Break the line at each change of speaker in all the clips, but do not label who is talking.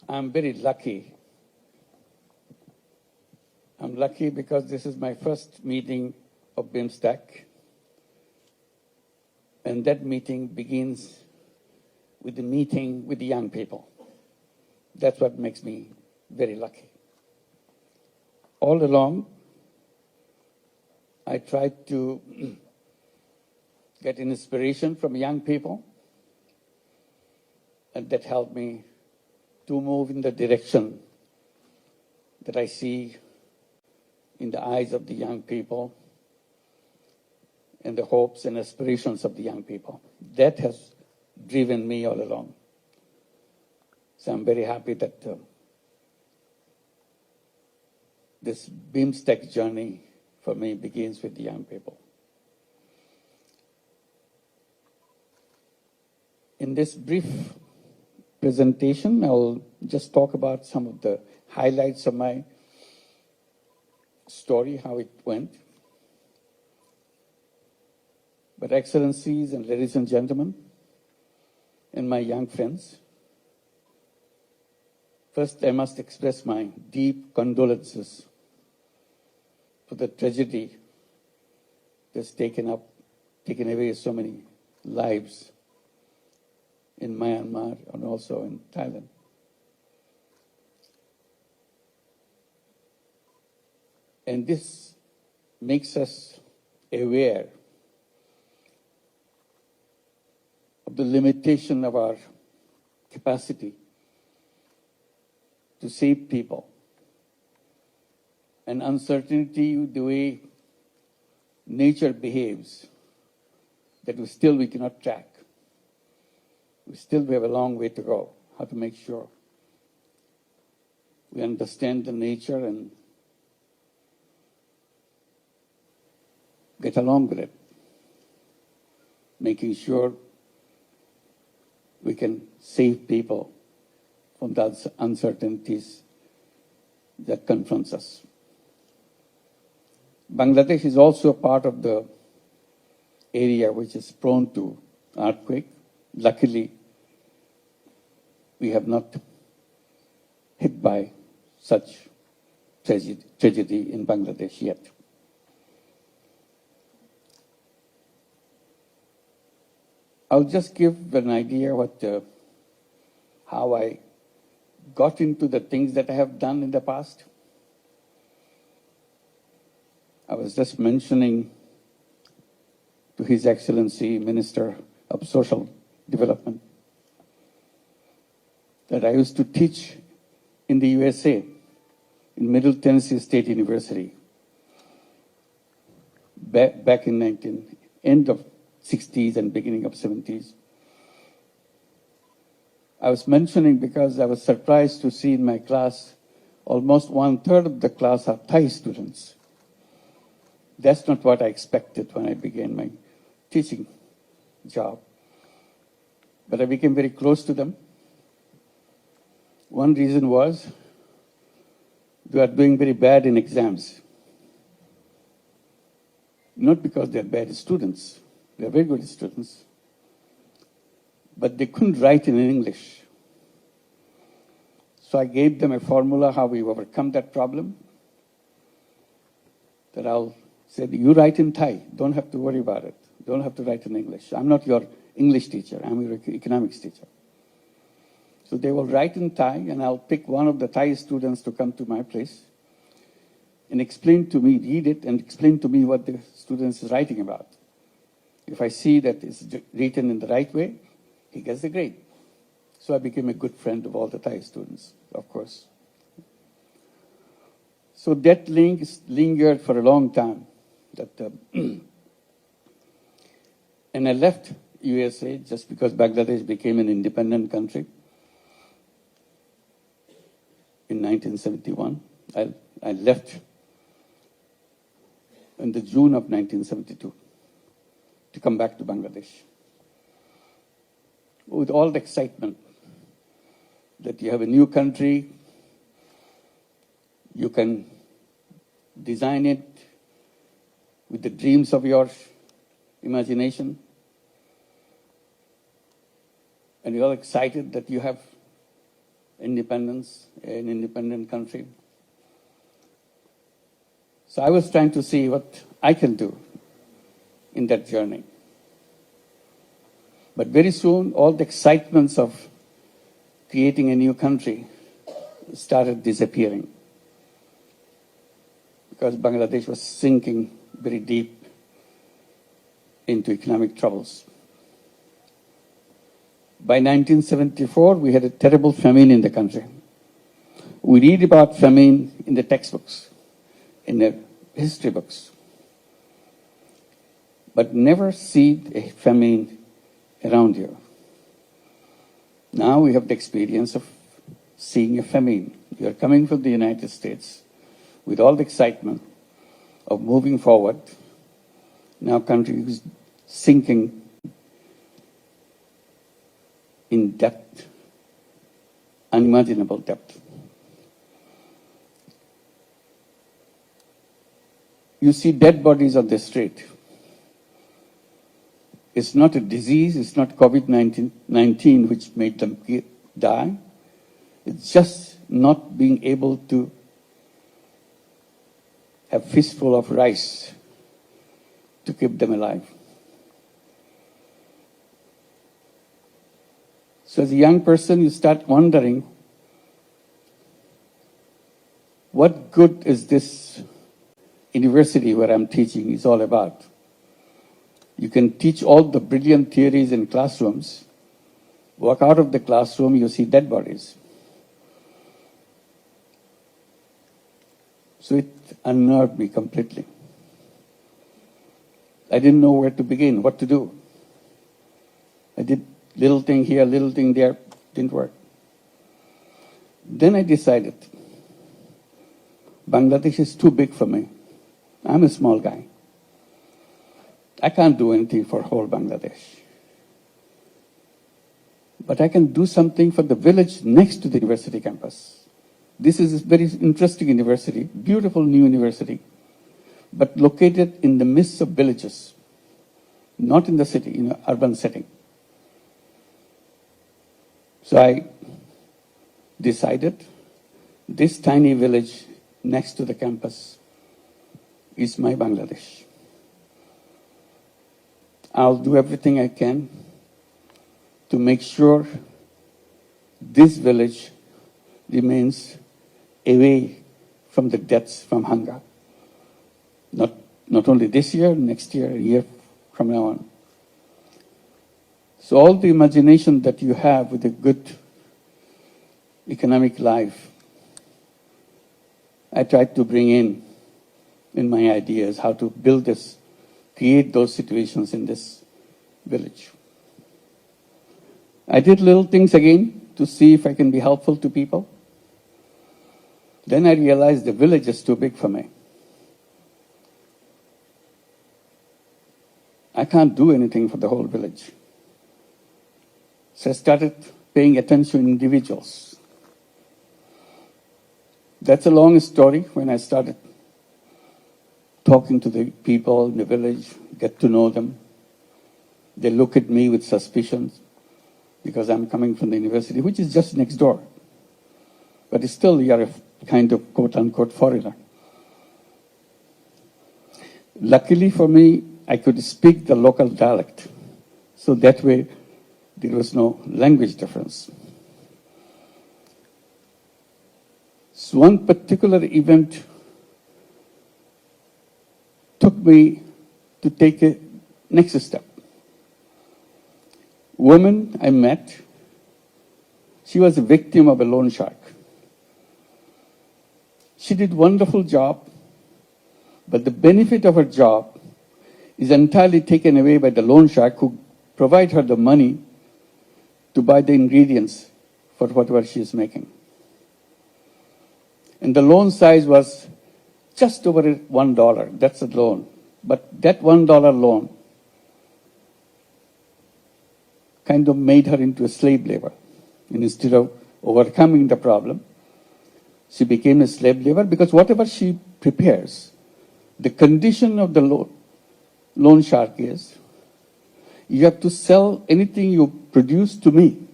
I'm very lucky. I'm lucky because this is my first meeting of BIMSTEC. And that meeting begins with the meeting with the young people. That's what makes me very lucky. All along, I tried to get inspiration from young people, and that helped me to move in the direction that I see in the eyes of the young people and the hopes and aspirations of the young people. That has driven me all along. So I'm very happy that this BIMSTEC journey for me begins with the young people. In this brief presentation, I'll just talk about some of the highlights of my story, how it went. But Excellencies and ladies and gentlemen, and my young friends, first I must express my deep condolences for the tragedy that's taken away so many lives in Myanmar and also in Thailand. And this makes us aware of the limitation of our capacity to save people, and uncertainty, the way nature behaves, that we cannot track. We have a long way to go, how to make sure we understand the nature and get along with it, making sure we can save people from those uncertainties that confronts us. Bangladesh is also a part of the area which is prone to earthquake. Luckily, we have not hit by such tragedy in Bangladesh yet. I'll just give an idea how I got into the things that I have done in the past. I was just mentioning to His Excellency, Minister of Social Development, that I used to teach in the USA, in Middle Tennessee State University, back in end of 60s and beginning of 70s. I was mentioning because I was surprised to see in my class, almost 1/3 of the class are Thai students. That's not what I expected when I began my teaching job. But I became very close to them. One reason was they are doing very bad in exams. Not because they're bad students. They're very good students. But they couldn't write in English. So I gave them a formula how we overcome that problem. That I'll say, you write in Thai, don't have to worry about it. Don't have to write in English. I'm not your English teacher, I'm your economics teacher. So they will write in Thai, and I'll pick one of the Thai students to come to my place and explain to me, read it, and explain to me what the student is writing about. If I see that it's written in the right way, he gets the grade. So I became a good friend of all the Thai students, of course. So that link lingered for a long time. And I left USA just because Bangladesh became an independent country in 1971. I left in the June of 1972 to come back to Bangladesh with all the excitement that you have a new country, you can design it with the dreams of your imagination, and you're all excited that you have independence, an independent country. So I was trying to see what I can do in that journey. But very soon, all the excitements of creating a new country started disappearing because Bangladesh was sinking very deep into economic troubles. By 1974, we had a terrible famine in the country. We read about famine in the textbooks, in the history books, but never see a famine around here. Now we have the experience of seeing a famine. You are coming from the United States with all the excitement of moving forward. Now country is sinking in depth, unimaginable depth. You see dead bodies on the street. It's not a disease, it's not COVID-19 which made them die. It's just not being able to have fistful of rice to keep them alive. So as a young person, you start wondering, what good is this university where I'm teaching is all about? You can teach all the brilliant theories in classrooms. Walk out of the classroom, you see dead bodies. So it unnerved me completely. I didn't know where to begin, what to do. I did little thing here, little thing there, didn't work. Then I decided, Bangladesh is too big for me. I'm a small guy. I can't do anything for whole Bangladesh. But I can do something for the village next to the university campus. This is a very interesting university, beautiful new university, but located in the midst of villages, not in the city, in an urban setting. So I decided this tiny village next to the campus is my Bangladesh. I'll do everything I can to make sure this village remains away from the deaths from hunger. Not only this year, next year, a year from now on. So all the imagination that you have with a good economic life, I tried to bring in my ideas, how to build this, create those situations in this village. I did little things again to see if I can be helpful to people. Then I realized the village is too big for me. I can't do anything for the whole village. So I started paying attention to individuals. That's a long story. When I started talking to the people in the village, get to know them, they look at me with suspicion because I'm coming from the university, which is just next door. But still, you're a kind of quote-unquote foreigner. Luckily for me, I could speak the local dialect. So that way, there was no language difference. So one particular event took me to take a next step. Woman I met, she was a victim of a loan shark. She did a wonderful job, but the benefit of her job is entirely taken away by the loan shark who provide her the money to buy the ingredients for whatever she is making. And the loan size was just over $1. That's a loan. But that $1 loan kind of made her into a slave labor. And instead of overcoming the problem, she became a slave labor because whatever she prepares, the condition of the loan shark is, you have to sell anything you produce to me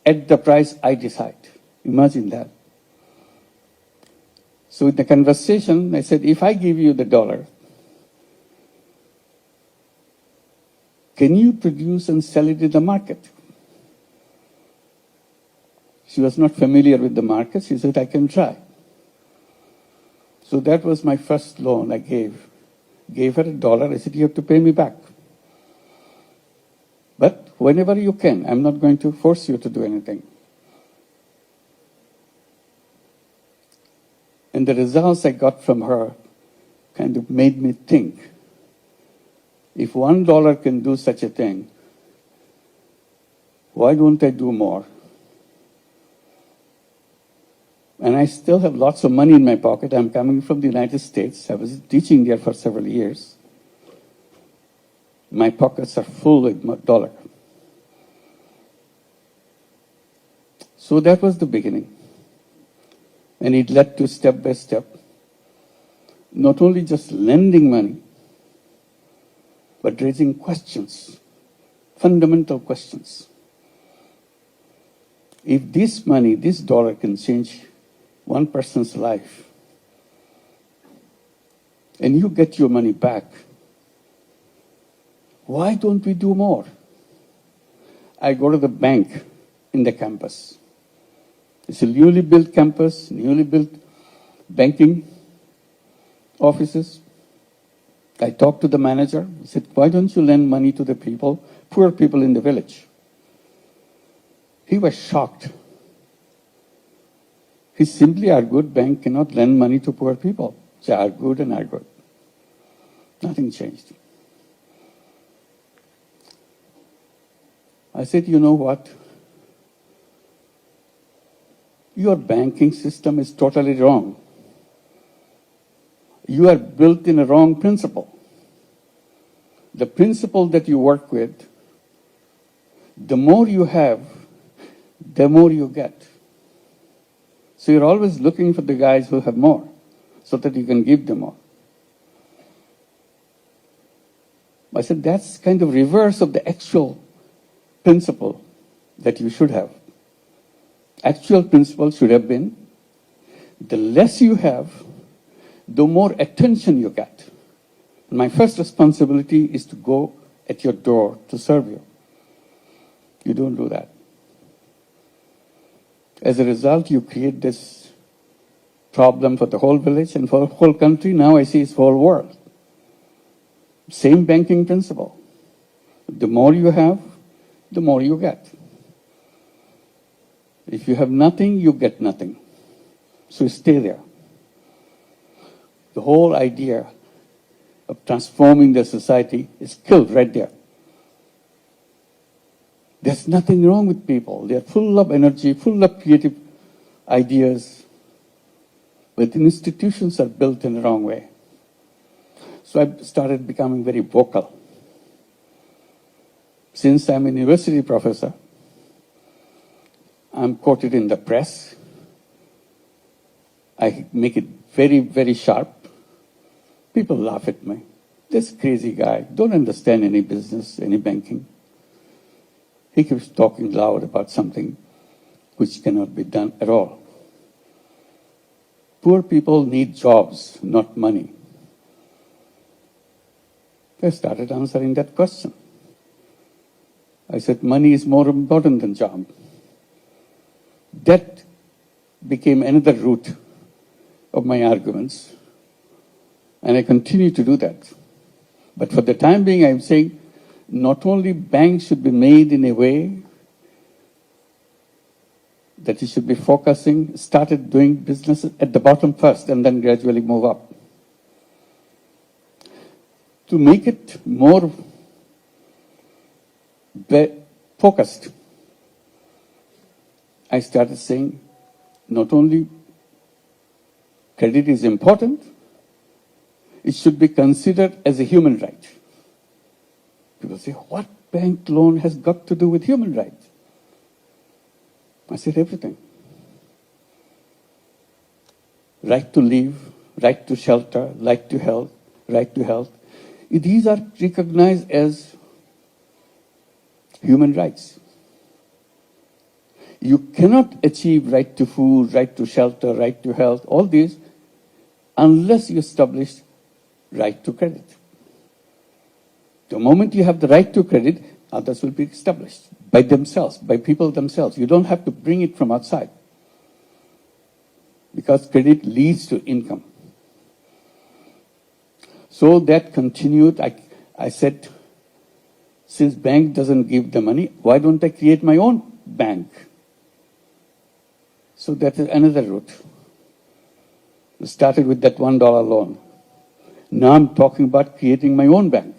at the price I decide. Imagine that. So in the conversation, I said, if I give you the dollar, can you produce and sell it in the market? She was not familiar with the market. She said, I can try. So that was my first loan I gave. Gave her $1. I said, you have to pay me back. But whenever you can, I'm not going to force you to do anything. And the results I got from her kind of made me think, if $1 can do such a thing, why don't I do more? And I still have lots of money in my pocket. I'm coming from the United States. I was teaching there for several years. My pockets are full with dollar. So that was the beginning. And it led to step by step, not only just lending money, but raising questions, fundamental questions. If this money, this dollar can change one person's life, and you get your money back, why don't we do more? I go to the bank in the campus. It's a newly built campus, newly built banking offices. I talked to the manager. I said, why don't you lend money to the people, poor people in the village? He was shocked. He simply argued, bank cannot lend money to poor people. They argued and argued. Nothing changed. I said, you know what? Your banking system is totally wrong. You are built in a wrong principle. The principle that you work with, the more you have, the more you get. So you're always looking for the guys who have more, so that you can give them more. I said, that's kind of reverse of the actual principle that you should have. Actual principle should have been, the less you have, the more attention you get. My first responsibility is to go at your door to serve you. You don't do that. As a result, you create this problem for the whole village and for the whole country. Now I see it's the whole world. Same banking principle. The more you have, the more you get. If you have nothing, you get nothing. So stay there. The whole idea of transforming the society is killed right there. There's nothing wrong with people. They're full of energy, full of creative ideas. But institutions are built in the wrong way. So I started becoming very vocal. Since I'm a university professor, I'm quoted in the press. I make it very, very sharp. People laugh at me. This crazy guy, don't understand any business, any banking. He keeps talking loud about something which cannot be done at all. Poor people need jobs, not money. I started answering that question. I said, money is more important than job. That became another root of my arguments. And I continue to do that. But for the time being, I'm saying, not only banks should be made in a way that it should be focusing, started doing business at the bottom first and then gradually move up. To make it more focused, I started saying, not only credit is important, it should be considered as a human right. People say, what bank loan has got to do with human rights? I said, everything. Right to live, right to shelter, right to health, right to health. These are recognized as human rights. You cannot achieve right to food, right to shelter, right to health, all these, unless you establish right to credit. The moment you have the right to credit, others will be established by themselves, by people themselves. You don't have to bring it from outside, because credit leads to income. So that continued. I said, since bank doesn't give the money, why don't I create my own bank? So that is another route. We started with that $1 loan. Now I'm talking about creating my own bank.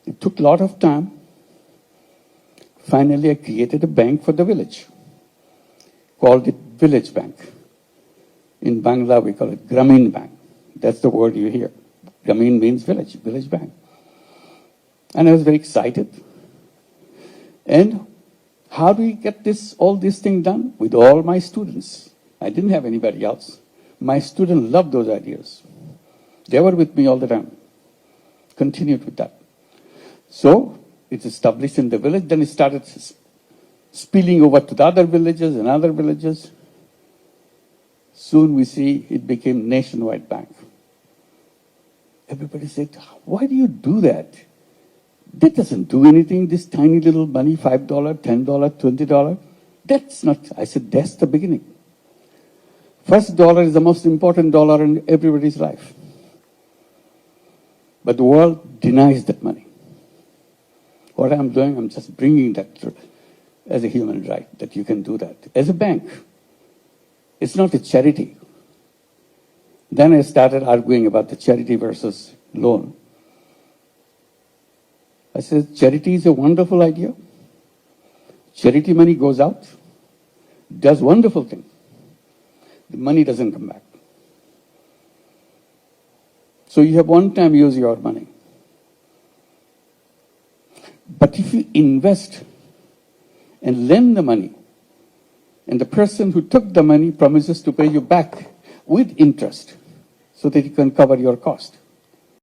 It took a lot of time. Finally, I created a bank for the village, called it Village Bank. In Bangla, we call it Grameen Bank. That's the word you hear. Grameen means village, village bank. And I was very excited. And how do we get all this thing done? With all my students. I didn't have anybody else. My students loved those ideas. They were with me all the time. Continued with that. So it's established in the village, then it started spilling over to the other villages and other villages. Soon we see it became nationwide bank. Everybody said, why do you do that? That doesn't do anything, this tiny little money, $5, $10, $20. That's not, I said, that's the beginning. First dollar is the most important dollar in everybody's life. But the world denies that money. What I'm doing, I'm just bringing that as a human right, that you can do that. As a bank, it's not a charity. Then I started arguing about the charity versus loan. I said, charity is a wonderful idea. Charity money goes out, does wonderful things. The money doesn't come back. So you have one time use your money. But if you invest and lend the money, and the person who took the money promises to pay you back with interest so that you can cover your cost.